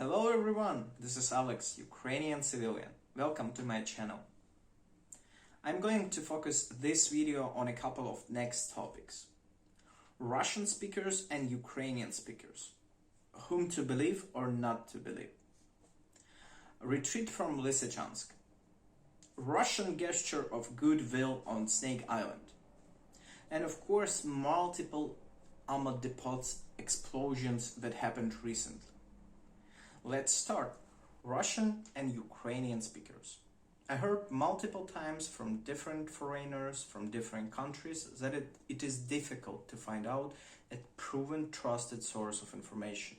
Hello everyone, this is Alex, Ukrainian civilian. Welcome to my channel. I'm going to focus this video on a couple of next topics. Russian speakers and Ukrainian speakers. Whom to believe or not to believe. Retreat from Lysychansk. Russian gesture of goodwill on Snake Island. And of course multiple armor depots explosions that happened recently. Let's start. Russian and Ukrainian speakers. I heard multiple times from different foreigners from different countries that it is difficult to find out a proven trusted source of information.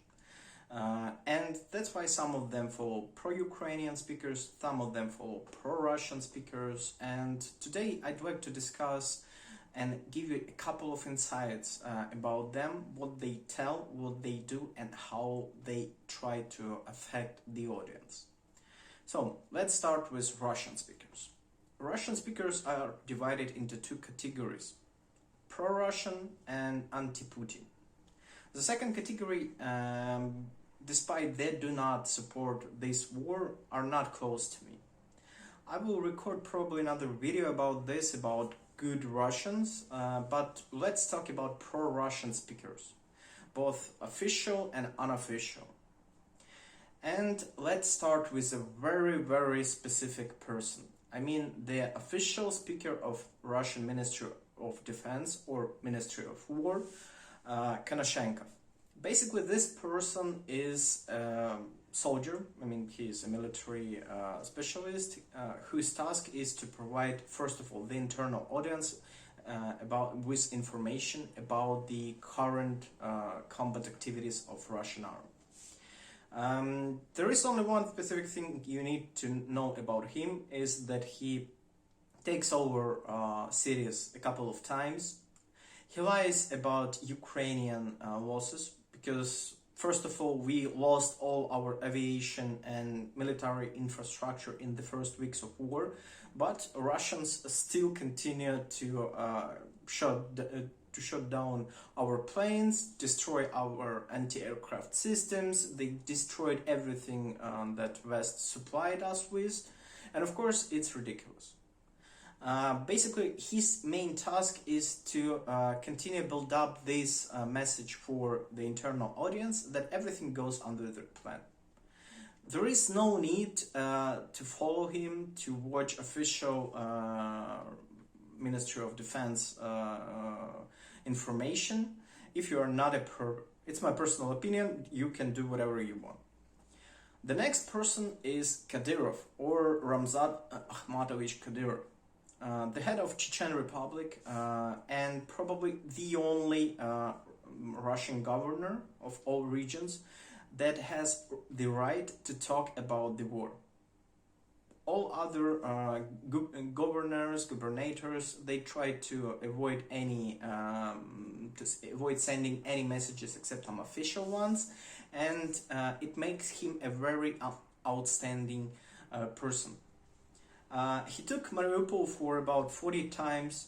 And that's why some of them follow pro-Ukrainian speakers, some of them follow pro-Russian speakers, and today I'd like to discuss and give you a couple of insights about them, what they tell, what they do, and how they try to affect the audience. So let's start with Russian speakers. Russian speakers are divided into two categories: pro-Russian and anti-Putin. The second category, despite they do not support this war, are not close to me. I will record probably another video about this, about good Russians, but let's talk about pro-Russian speakers, both official and unofficial. And let's start with a very specific person. I mean the official speaker of Russian Ministry of Defense or Ministry of War, Chronicles. Basically this person is soldier. I mean, he is a military specialist whose task is to provide, first of all, the internal audience with information about the current combat activities of Russian army. There is only one specific thing you need to know about him, is that he takes over cities a couple of times. He lies about Ukrainian losses, because first of all, we lost all our aviation and military infrastructure in the first weeks of war, but Russians still continue to shut down our planes, destroy our anti-aircraft systems. They destroyed everything that West supplied us with, and of course it's ridiculous. Basically, his main task is to continue build up this message for the internal audience that everything goes under the plan. There is no need to follow him, to watch official Ministry of Defense information. If you are not it's my personal opinion, you can do whatever you want. The next person is Kadyrov, or Ramzan Akhmatovich Kadyrov. The head of Chechen Republic and probably the only Russian governor of all regions that has the right to talk about the war. All other governors, they try to avoid sending any messages except some official ones, and it makes him a very outstanding person. He took Mariupol for about 40 times.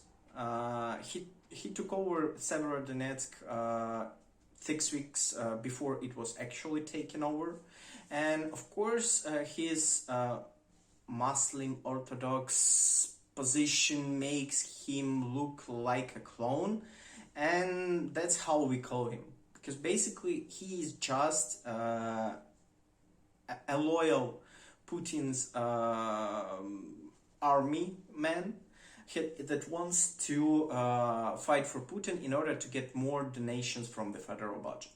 He took over Severodonetsk 6 weeks before it was actually taken over. And of course, his Muslim Orthodox position makes him look like a clone. And that's how we call him. Because basically, he is just a loyal Putin's army man that wants to fight for Putin in order to get more donations from the federal budget.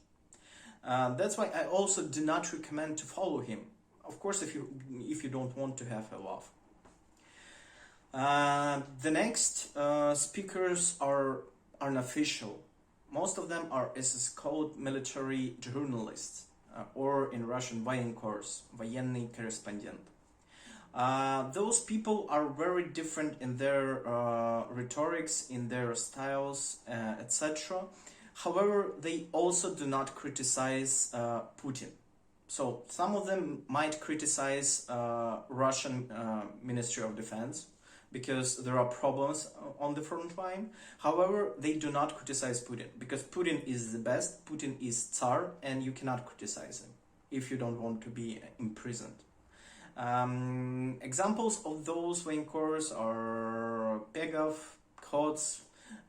That's why I also do not recommend to follow him. Of course, if you don't want to have a laugh. The next speakers are unofficial. Most of them are SS code military journalists, or in Russian военкорс, военный корреспондент. Those people are very different in their rhetorics, in their styles, etc. However, they also do not criticize Putin. So some of them might criticize Russian Ministry of Defense because there are problems on the front line. However, they do not criticize Putin because Putin is the best, Putin is Tsar, and you cannot criticize him. if you don't want to be imprisoned. Examples of those wankors are Pegov, Kots,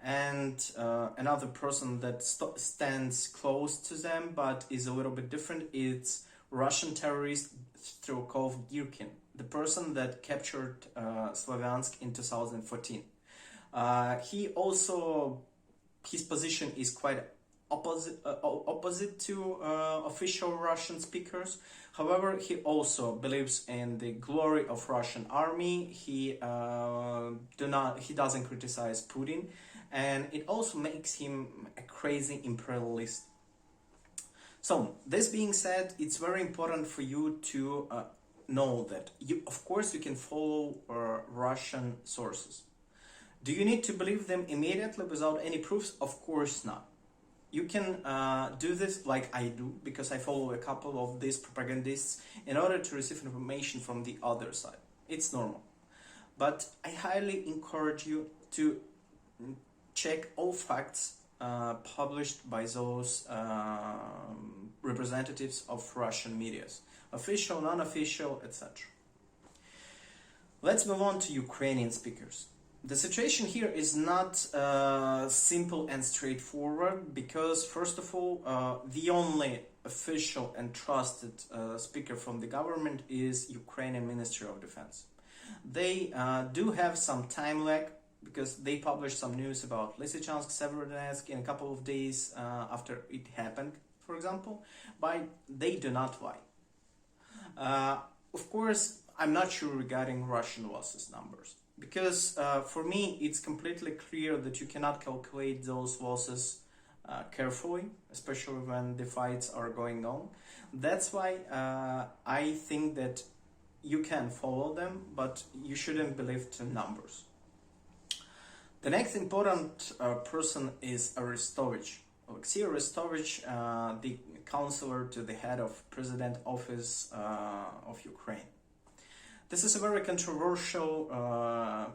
and another person that stands close to them but is a little bit different. It's Russian terrorist Strokov's Girkin, the person that captured Slavyansk in 2014. His position is quite opposite to official Russian speakers. However, he also believes in the glory of Russian army. He doesn't criticize Putin, and it also makes him a crazy imperialist. So, this being said, it's very important for you to know that of course you can follow Russian sources. Do you need to believe them immediately without any proofs? Of course not. You can do this like I do, because I follow a couple of these propagandists in order to receive information from the other side. It's normal. But I highly encourage you to check all facts published by those representatives of Russian medias, official, non-official, etc. Let's move on to Ukrainian speakers. The situation here is not simple and straightforward, because first of all, the only official and trusted speaker from the government is Ukrainian Ministry of Defense. They do have some time lag, because they published some news about Lysychansk, Severodonetsk in a couple of days after it happened, for example, but they do not lie. Of course, I'm not sure regarding Russian losses numbers, because for me it's completely clear that you cannot calculate those losses carefully, especially when the fights are going on. That's why I think that you can follow them, but you shouldn't believe to numbers. The next important person is Arestovich. Alexei Arestovich, the counselor to the head of President Office of Ukraine. This is a very controversial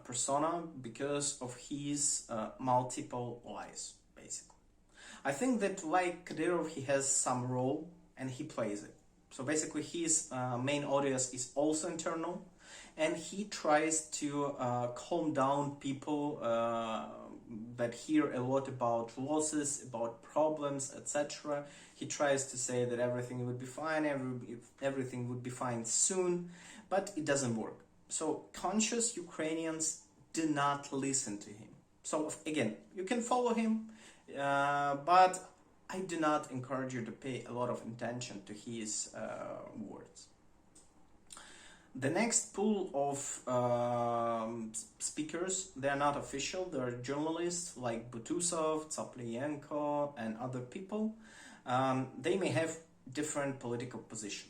persona because of his multiple lies, basically. I think that, like Kadyrov, he has some role and he plays it. So basically his main audience is also internal, and he tries to calm down people that hear a lot about losses, about problems, etc. He tries to say that everything would be fine, everything would be fine soon, but it doesn't work. So conscious Ukrainians do not listen to him. So again, you can follow him, but I do not encourage you to pay a lot of attention to his words. The next pool of speakers, they are not official, they are journalists like Butusov, Tsaplienko and other people. They may have different political position.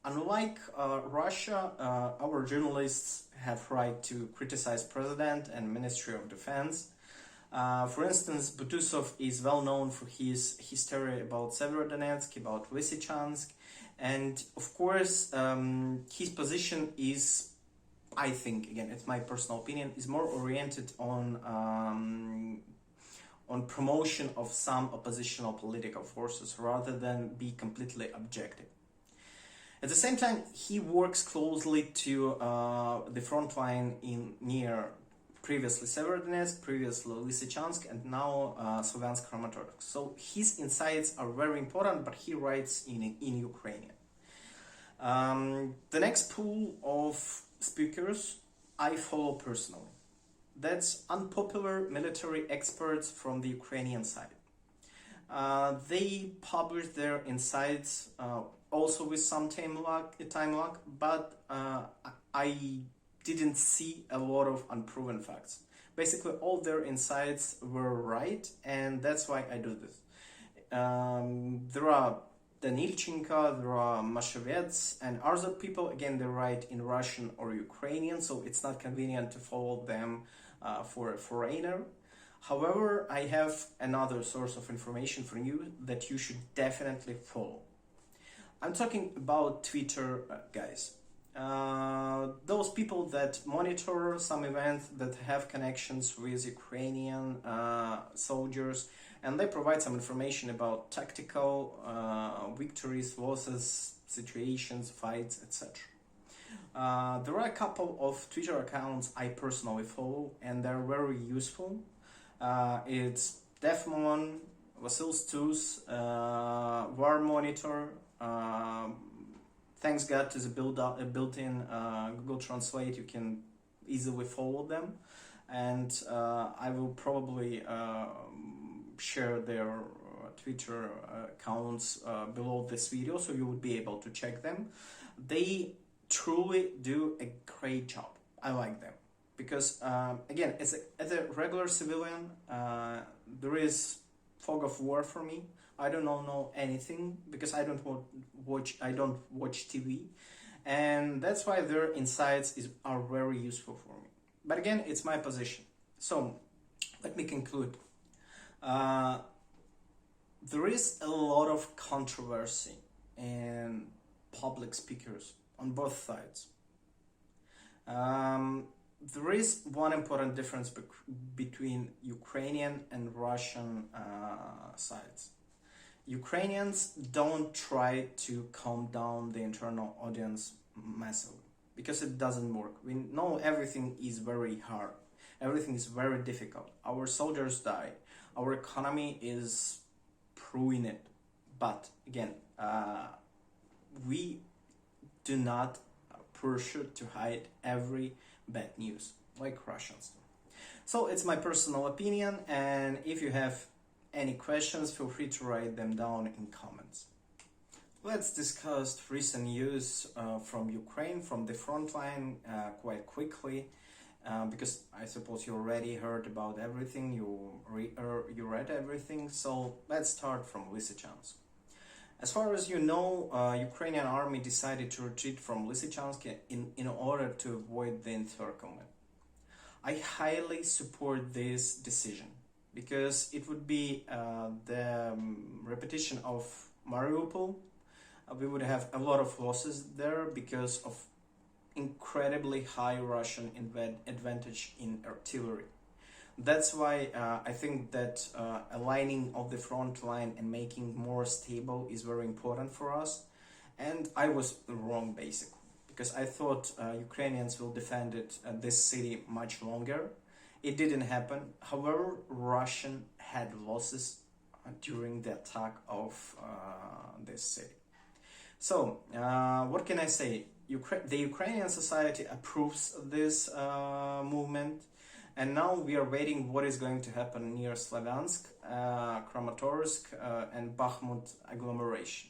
Unlike Russia, our journalists have right to criticize President and Ministry of Defense. For instance, Butusov is well known for his history about Severodonetsk, about Lysychansk, and of course his position is, I think, again, it's my personal opinion, is more oriented on promotion of some oppositional political forces rather than be completely objective. At the same time, he works closely to the front line near previously Severodonetsk, previously Lysychansk, and now Slavyansk Kramatorsk. So his insights are very important, but he writes in Ukrainian. The next pool of speakers I follow personally. That's unpopular military experts from the Ukrainian side. They publish their insights also with some time lag, but I didn't see a lot of unproven facts. Basically, all their insights were right, and that's why I do this. There are Danilchenko, there are Mashevets, and other people, again, they write in Russian or Ukrainian, so it's not convenient to follow them for a foreigner. However, I have another source of information for you that you should definitely follow. I'm talking about Twitter guys. Those people that monitor some events that have connections with Ukrainian soldiers, and they provide some information about tactical victories, losses, situations, fights, etc. There are a couple of Twitter accounts I personally follow, and they're very useful. It's Defmon, Vasil2's, War Monitor. Thanks God to the built-in Google Translate, you can easily follow them, and I will probably share their Twitter accounts below this video, so you would be able to check them. They truly do a great job. I like them because again, as a regular civilian, there is fog of war for me. I don't know anything because I don't watch TV, and that's why their insights are very useful for me. But again, it's my position. So let me conclude. There is a lot of controversy and public speakers on both sides. There is one important difference between Ukrainian and Russian sides. Ukrainians don't try to calm down the internal audience massively because it doesn't work. We know everything is very hard. Everything is very difficult. Our soldiers die. Our economy is ruined. But again, we do not pursue to hide every bad news like Russians do. So it's my personal opinion, and if you have any questions, feel free to write them down in comments. Let's discuss recent news from Ukraine, from the front line, quite quickly, because I suppose you already heard about everything, you read everything, so let's start from Lysychansk. As far as you know, Ukrainian army decided to retreat from Lysychansk in order to avoid the encirclement. I highly support this decision because it would be the repetition of Mariupol. We would have a lot of losses there because of incredibly high Russian advantage in artillery. That's why I think that aligning of the front line and making more stable is very important for us. And I was wrong, basically, because I thought Ukrainians will defend this city much longer. It didn't happen. However, Russian had losses during the attack of this city. So, what can I say? The Ukrainian society approves this movement. And now we are waiting what is going to happen near Slavyansk, Kramatorsk, and Bakhmut agglomeration.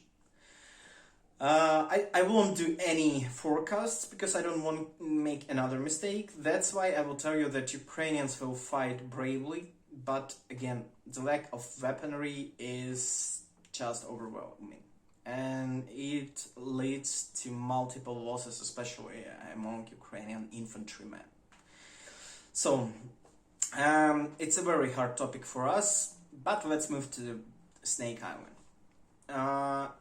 I won't do any forecasts because I don't want to make another mistake. That's why I will tell you that Ukrainians will fight bravely, but again, the lack of weaponry is just overwhelming. And it leads to multiple losses, especially among Ukrainian infantrymen. So, it's a very hard topic for us, but let's move to Snake Island.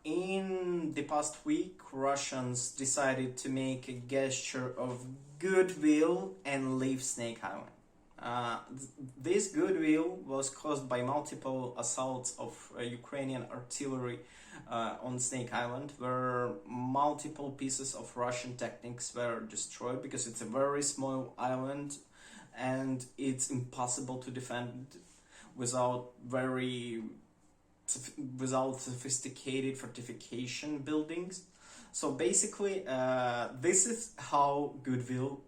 In the past week, Russians decided to make a gesture of goodwill and leave Snake Island. This goodwill was caused by multiple assaults of Ukrainian artillery on Snake Island, where multiple pieces of Russian techniques were destroyed because it's a very small island and it's impossible to defend without sophisticated fortification buildings. So basically, this is how goodwill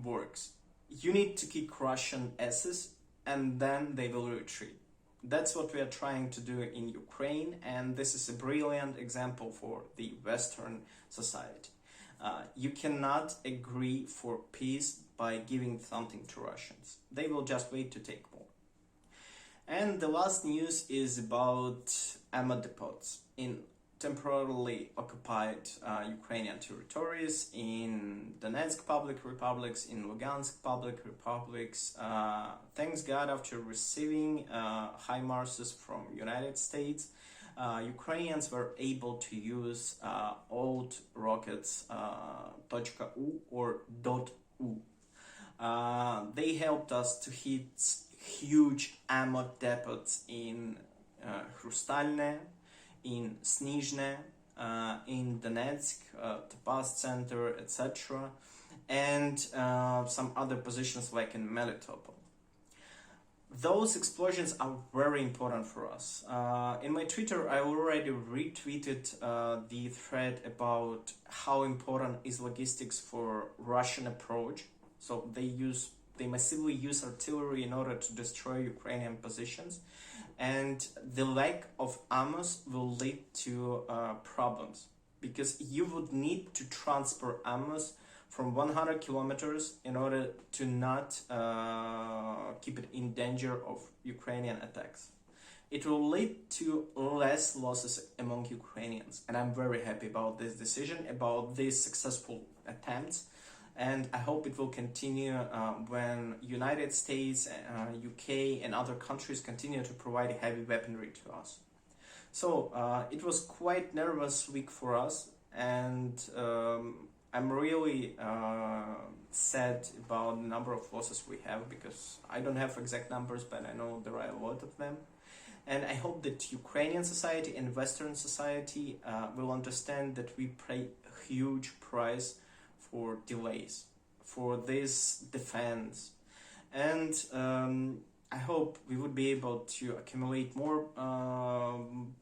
works. You need to kick Russian asses and then they will retreat. That's what we are trying to do in Ukraine, and this is a brilliant example for the Western society. You cannot agree for peace by giving something to Russians. They will just wait to take more. And the last news is about ammo depots in temporarily occupied Ukrainian territories, in Donetsk public republics, in Lugansk public republics. Thanks God, after receiving HIMARSs from United States, Ukrainians were able to use old rockets .U or .U. They helped us to hit huge ammo depots in Hrustalne, in Snizhne, in Donetsk, the past center, etc., and some other positions like in Melitopol. Those explosions are very important for us. In my Twitter, I already retweeted the thread about how important is logistics for Russian approach. So they massively use artillery in order to destroy Ukrainian positions, and the lack of ammo will lead to problems, because you would need to transport ammo from 100 kilometers in order to not keep it in danger of Ukrainian attacks. It will lead to less losses among Ukrainians, and I'm very happy about this decision, about these successful attempts, and I hope it will continue when United States, UK and other countries continue to provide heavy weaponry to us. So it was quite nervous week for us, and I'm really sad about the number of losses we have, because I don't have exact numbers, but I know there are a lot of them. And I hope that Ukrainian society and Western society will understand that we pay a huge price for delays, for this defense. And I hope we would be able to accumulate more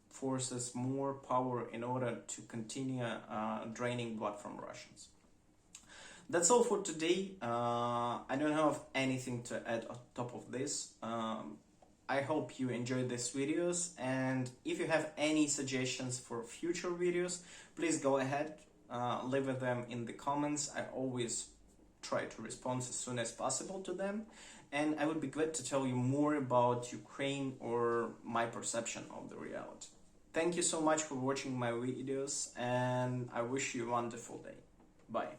forces, more power in order to continue draining blood from Russians. That's all for today. I don't have anything to add on top of this. I hope you enjoyed these videos, and if you have any suggestions for future videos, please go ahead, leave them in the comments. I always try to respond as soon as possible to them, and I would be glad to tell you more about Ukraine or my perception of the reality. Thank you so much for watching my videos, and I wish you a wonderful day. Bye.